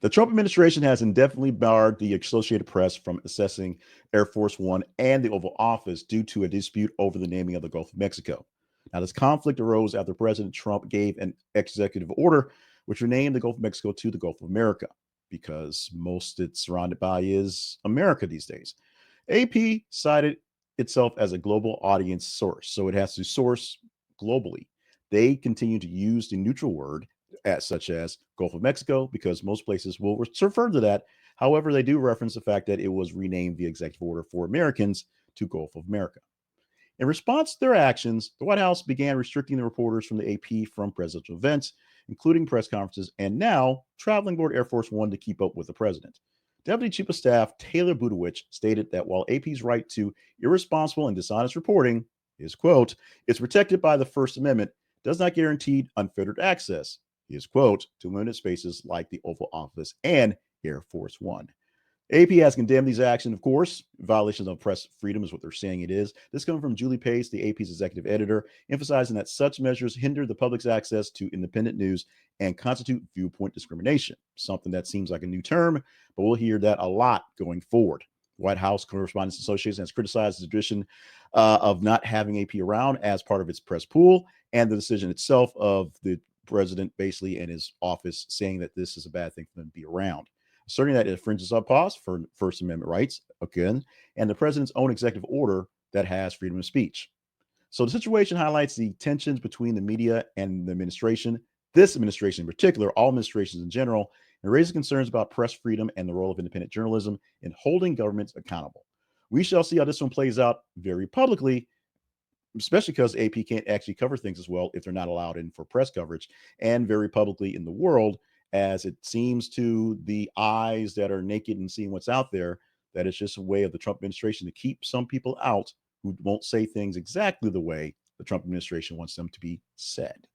The Trump administration has indefinitely barred the Associated Press from assessing Air Force One and the Oval Office due to a dispute over the naming of the Gulf of Mexico. Now, this conflict arose after President Trump gave an executive order which renamed the Gulf of Mexico to the Gulf of America because most it's surrounded by is America these days. AP cited itself as a global audience source, so it has to source globally. They continue to use the neutral word such as Gulf of Mexico, because most places will refer to that. However, they do reference the fact that it was renamed via executive order for Americans to Gulf of America. In response to their actions, the White House began restricting the reporters from the AP from presidential events, including press conferences, and now traveling aboard Air Force One to keep up with the president. Deputy Chief of Staff Taylor Budowich stated that while AP's right to irresponsible and dishonest reporting is, quote, is protected by the First Amendment, does not guarantee unfettered access, is, quote, to limited spaces like the Oval Office and Air Force One. AP has condemned these actions, of course. Violations of press freedom is what they're saying it is. This comes from Julie Pace, the AP's executive editor, emphasizing that such measures hinder the public's access to independent news and constitute viewpoint discrimination, something that seems like a new term, but we'll hear that a lot going forward. White House Correspondents Association has criticized the tradition of not having AP around as part of its press pool and the decision itself of the president basically and his office saying that this is a bad thing for them to be around, asserting that it infringes on pause for First Amendment rights, again, and the president's own executive order that has freedom of speech. So the situation highlights the tensions between the media and the administration, this administration in particular, all administrations in general, and raises concerns about press freedom and the role of independent journalism in holding governments accountable. We shall see how this one plays out very publicly, especially because AP can't actually cover things as well if they're not allowed in for press coverage, and very publicly in the world, as it seems to the eyes that are naked and seeing what's out there, that it's just a way of the Trump administration to keep some people out who won't say things exactly the way the Trump administration wants them to be said.